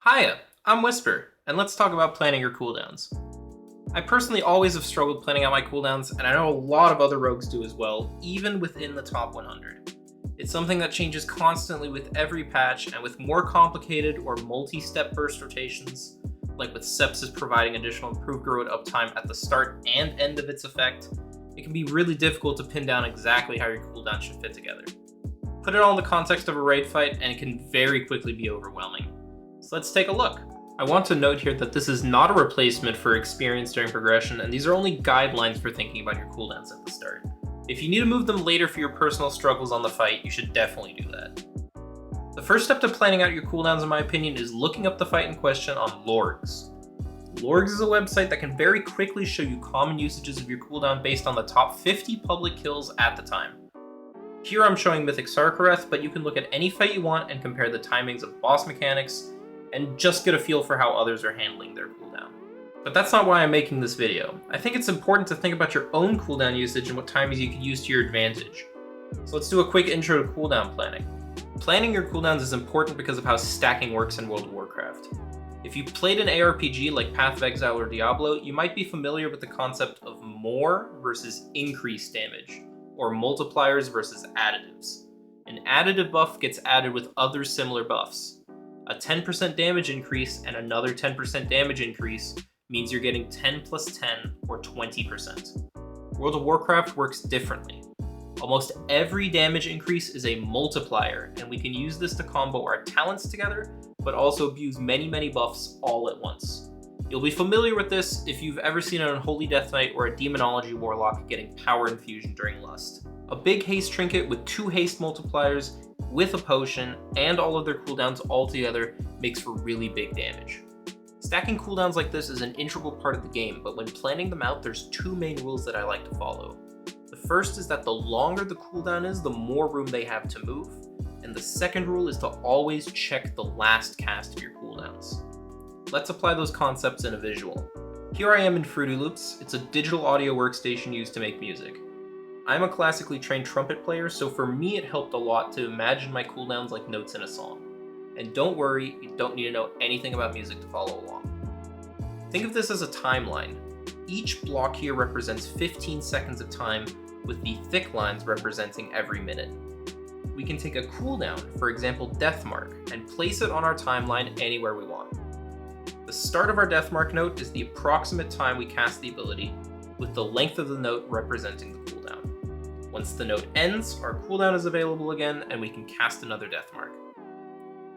Hiya, I'm Whisper, and let's talk about planning your cooldowns. I personally always have struggled planning out my cooldowns, and I know a lot of other rogues do as well, even within the top 100. It's something that changes constantly with every patch, and with more complicated or multi-step burst rotations, like with Sepsis providing additional improved growth uptime at the start and end of its effect, it can be really difficult to pin down exactly how your cooldown should fit together. Put it all in the context of a raid fight, and it can very quickly be overwhelming. So let's take a look. I want to note here that this is not a replacement for experience during progression, and these are only guidelines for thinking about your cooldowns at the start. If you need to move them later for your personal struggles on the fight, you should definitely do that. The first step to planning out your cooldowns, in my opinion, is looking up the fight in question on Lorgs. Lorgs is a website that can very quickly show you common usages of your cooldown based on the top 50 public kills at the time. Here I'm showing Mythic Sarkareth, but you can look at any fight you want and compare the timings of boss mechanics, and just get a feel for how others are handling their cooldown. But that's not why I'm making this video. I think it's important to think about your own cooldown usage and what timings you can use to your advantage. So let's do a quick intro to cooldown planning. Planning your cooldowns is important because of how stacking works in World of Warcraft. If you played an ARPG like Path of Exile or Diablo, you might be familiar with the concept of more versus increased damage, or multipliers versus additives. An additive buff gets added with other similar buffs. A 10% damage increase and another 10% damage increase means you're getting 10 plus 10 or 20%. World of Warcraft works differently. Almost every damage increase is a multiplier, and we can use this to combo our talents together, but also abuse many buffs all at once. You'll be familiar with this if you've ever seen an Unholy Death Knight or a Demonology Warlock getting power infusion during Lust. A big haste trinket with 2 haste multipliers with a potion and all of their cooldowns all together makes for really big damage. Stacking cooldowns like this is an integral part of the game, but when planning them out, there's 2 main rules that I like to follow. The first is that the longer the cooldown is, the more room they have to move, and the second rule is to always check the last cast of your cooldowns. Let's apply those concepts in a visual. Here I am in Fruity Loops. It's a digital audio workstation used to make music. I'm a classically trained trumpet player, so for me it helped a lot to imagine my cooldowns like notes in a song. And don't worry, you don't need to know anything about music to follow along. Think of this as a timeline. Each block here represents 15 seconds of time, with the thick lines representing every minute. We can take a cooldown, for example Deathmark, and place it on our timeline anywhere we want. The start of our Deathmark note is the approximate time we cast the ability, with the length of the note representing the cooldown. Once the note ends, our cooldown is available again, and we can cast another Deathmark.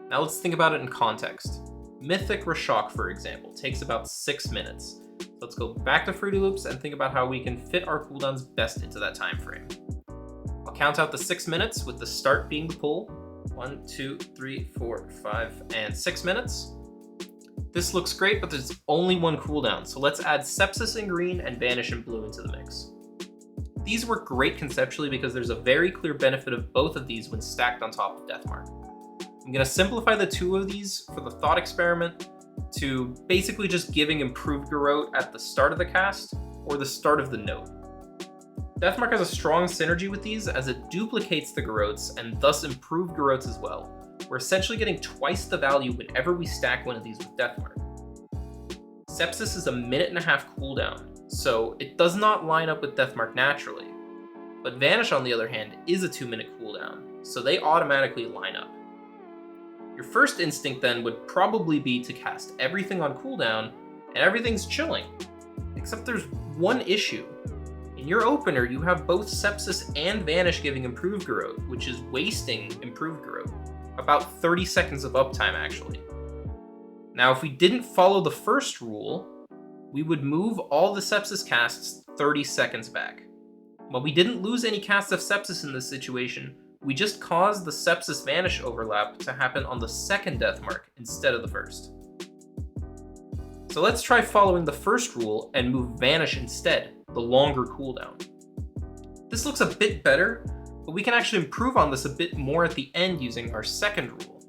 Now let's think about it in context. Mythic Rashok, for example, takes about 6 minutes. So let's go back to Fruity Loops and think about how we can fit our cooldowns best into that time frame. I'll count out the 6 minutes, with the start being the pull. 1, 2, 3, 4, 5, and 6 minutes. This looks great, but there's only one cooldown, so let's add Sepsis in green and Vanish in blue into the mix. These work great conceptually because there's a very clear benefit of both of these when stacked on top of Deathmark. I'm going to simplify the 2 of these for the thought experiment to basically just giving improved garrote at the start of the cast or the start of the note. Deathmark has a strong synergy with these as it duplicates the garrotes and thus improved garrotes as well. We're essentially getting twice the value whenever we stack one of these with Deathmark. Sepsis is a 1.5-minute cooldown, so it does not line up with Deathmark naturally. But Vanish, on the other hand, is a 2-minute cooldown, so they automatically line up. Your first instinct then would probably be to cast everything on cooldown, and everything's chilling. Except there's one issue. In your opener, you have both Sepsis and Vanish giving improved garrote, which is wasting improved garrote. About 30 seconds of uptime, actually. Now, if we didn't follow the first rule, we would move all the Sepsis casts 30 seconds back. But we didn't lose any casts of Sepsis in this situation, we just caused the Sepsis Vanish overlap to happen on the second Deathmark instead of the first. So let's try following the first rule and move Vanish instead, the longer cooldown. This looks a bit better, but we can actually improve on this a bit more at the end using our second rule.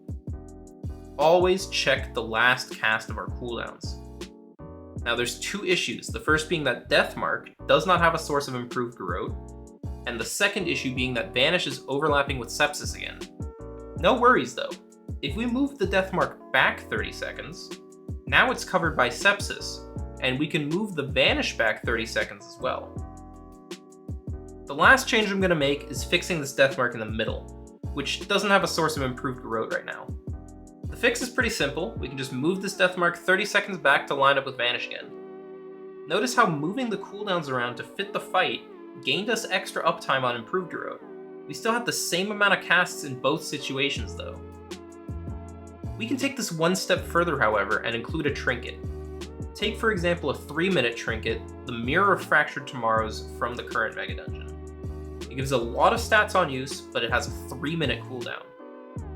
Always check the last cast of our cooldowns. Now there's 2 issues, the first being that Deathmark does not have a source of improved garrote, and the second issue being that Vanish is overlapping with Sepsis again. No worries though, If we move the death mark back 30 seconds, now it's covered by sepsis, and we can move the vanish back 30 seconds as well. The last change I'm going to make is fixing this death mark in the middle, which doesn't have a source of improved growth right now. The fix is pretty simple. We can just move this death mark 30 seconds back to line up with vanish again. Notice how moving the cooldowns around to fit the fight gained us extra uptime on improved growth. We still have the same amount of casts in both situations though. We can take this one step further, however, and include a trinket. Take for example a 3-minute trinket, the Mirror of Fractured Tomorrows from the current Mega Dungeon. It gives a lot of stats on use, but it has a 3-minute cooldown.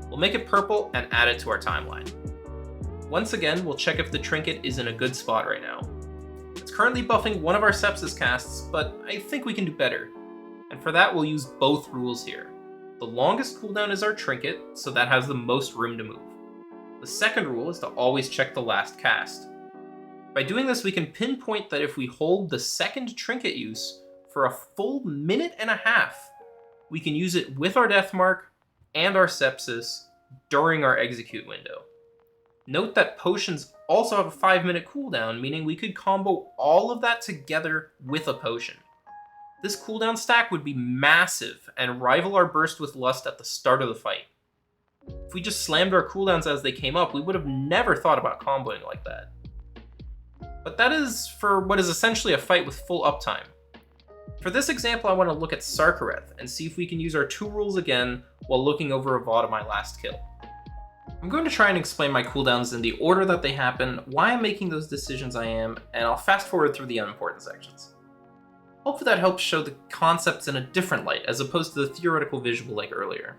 We'll make it purple and add it to our timeline. Once again, we'll check if the trinket is in a good spot right now. It's currently buffing one of our sepsis casts, but I think we can do better. And for that, we'll use both rules here. The longest cooldown is our trinket, so that has the most room to move. The second rule is to always check the last cast. By doing this, we can pinpoint that if we hold the second trinket use for a full minute and a half, we can use it with our death mark and our sepsis during our execute window. Note that potions also have a 5-minute cooldown, meaning we could combo all of that together with a potion. This cooldown stack would be massive and rival our Burst with Lust at the start of the fight. If we just slammed our cooldowns as they came up, we would have never thought about comboing like that. But that is for what is essentially a fight with full uptime. For this example, I want to look at Sarkareth and see if we can use our 2 rules again while looking over a VOD of my last kill. I'm going to try and explain my cooldowns in the order that they happen, why I'm making those decisions I am, and I'll fast forward through the unimportant sections. Hopefully that helps show the concepts in a different light as opposed to the theoretical visual like earlier.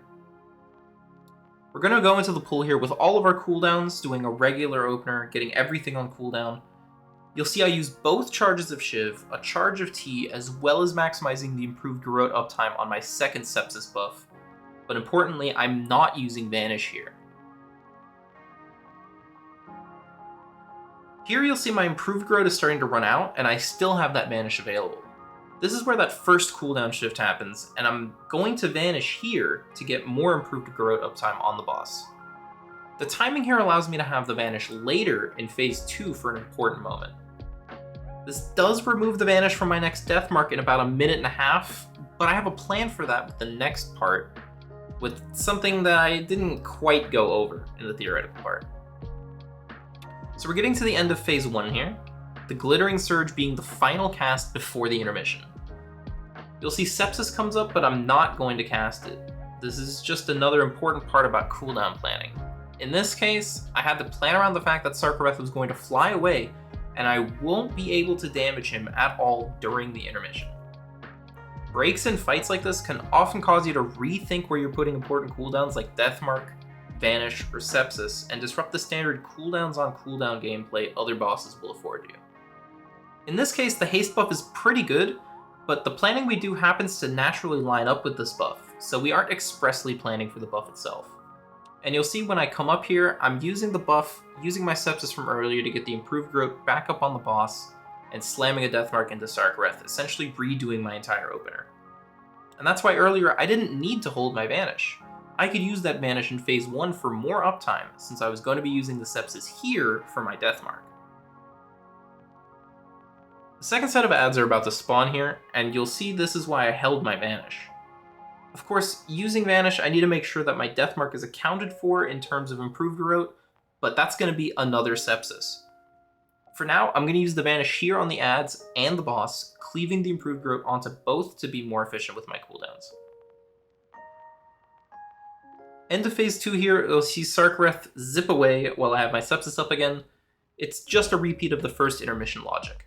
We're going to go into the pool here with all of our cooldowns, doing a regular opener, getting everything on cooldown. You'll see I use both charges of Shiv, a charge of Tea, as well as maximizing the improved Garrote uptime on my second sepsis buff. But importantly, I'm not using Vanish here. Here you'll see my improved Garrote is starting to run out, and I still have that Vanish available. This is where that first cooldown shift happens, and I'm going to Vanish here to get more improved Garrote uptime on the boss. The timing here allows me to have the Vanish later in phase 2 for an important moment. This does remove the Vanish from my next death mark in about a minute and a half, but I have a plan for that with the next part, with something that I didn't quite go over in the theoretical part. So we're getting to the end of phase 1 here, the Glittering Surge being the final cast before the intermission. You'll see Sepsis comes up, but I'm not going to cast it. This is just another important part about cooldown planning. In this case, I had to plan around the fact that Sarkareth was going to fly away, and I won't be able to damage him at all during the intermission. Breaks in fights like this can often cause you to rethink where you're putting important cooldowns like Deathmark, Vanish, or Sepsis, and disrupt the standard cooldowns on cooldown gameplay other bosses will afford you. In this case, the haste buff is pretty good, but the planning we do happens to naturally line up with this buff, so we aren't expressly planning for the buff itself. And you'll see when I come up here, I'm using the buff, using my Sepsis from earlier to get the improved growth back up on the boss, and slamming a Deathmark into Sarkareth, essentially redoing my entire opener. And that's why earlier I didn't need to hold my Vanish. I could use that Vanish in phase 1 for more uptime, since I was going to be using the Sepsis here for my Deathmark. The second set of ads are about to spawn here, and you'll see this is why I held my Vanish. Of course, using Vanish, I need to make sure that my Deathmark is accounted for in terms of improved Garrote, but that's going to be another Sepsis. For now, I'm going to use the Vanish here on the ads and the boss, cleaving the improved Garrote onto both to be more efficient with my cooldowns. End of phase 2 here, you'll see Sarkareth zip away while I have my Sepsis up again. It's just a repeat of the first intermission logic.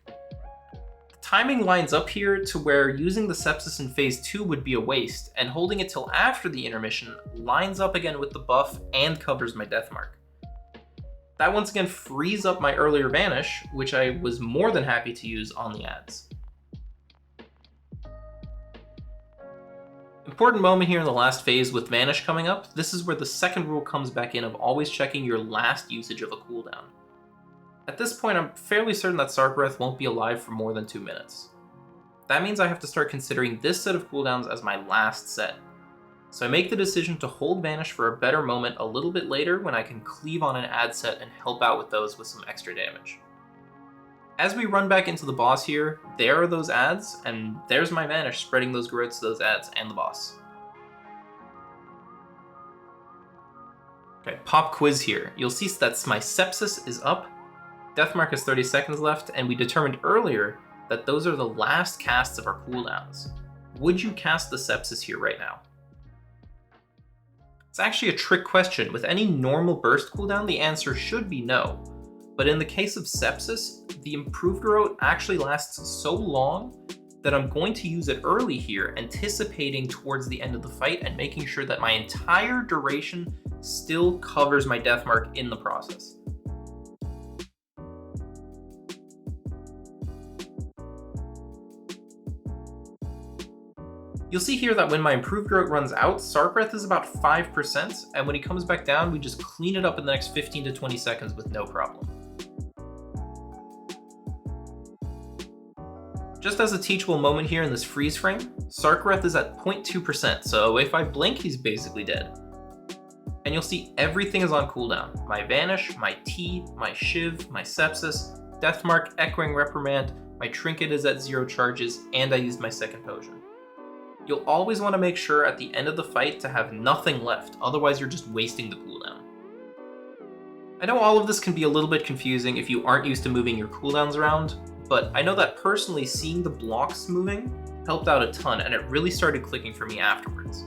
Timing lines up here to where using the Sepsis in phase 2 would be a waste, and holding it till after the intermission lines up again with the buff and covers my Deathmark. That once again frees up my earlier Vanish, which I was more than happy to use on the ads. Important moment here in the last phase with Vanish coming up, this is where the second rule comes back in of always checking your last usage of a cooldown. At this point, I'm fairly certain that Sarkareth won't be alive for more than 2 minutes. That means I have to start considering this set of cooldowns as my last set. So I make the decision to hold Vanish for a better moment a little bit later when I can cleave on an ad set and help out with those with some extra damage. As we run back into the boss here, there are those ads, and there's my Vanish spreading those growths to those ads and the boss. Okay, pop quiz here. You'll see that my Sepsis is up, Deathmark has 30 seconds left, and we determined earlier that those are the last casts of our cooldowns. Would you cast the Sepsis here right now? It's actually a trick question. With any normal burst cooldown, the answer should be no. But in the case of Sepsis, the improved growth actually lasts so long that I'm going to use it early here, anticipating towards the end of the fight and making sure that my entire duration still covers my death mark in the process. You'll see here that when my improved growth runs out, Sarkareth is about 5%, and when he comes back down, we just clean it up in the next 15 to 20 seconds with no problem. Just as a teachable moment here in this freeze frame, Sarkareth is at 0.2%, so if I blink, he's basically dead. And you'll see everything is on cooldown. My Vanish, my T, my Shiv, my Sepsis, Deathmark, Echoing Reprimand, my Trinket is at 0 charges, and I used my second potion. You'll always want to make sure at the end of the fight to have nothing left, otherwise you're just wasting the cooldown. I know all of this can be a little bit confusing if you aren't used to moving your cooldowns around, but I know that personally seeing the blocks moving helped out a ton, and it really started clicking for me afterwards.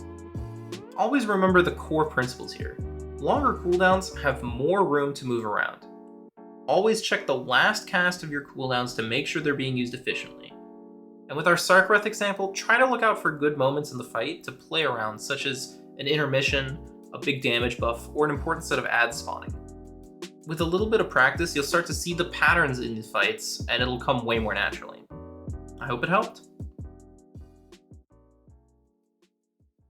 Always remember the core principles here. Longer cooldowns have more room to move around. Always check the last cast of your cooldowns to make sure they're being used efficiently. And with our Sarkareth example, try to look out for good moments in the fight to play around, such as an intermission, a big damage buff, or an important set of ads spawning. With a little bit of practice, you'll start to see the patterns in these fights, and it'll come way more naturally. I hope it helped.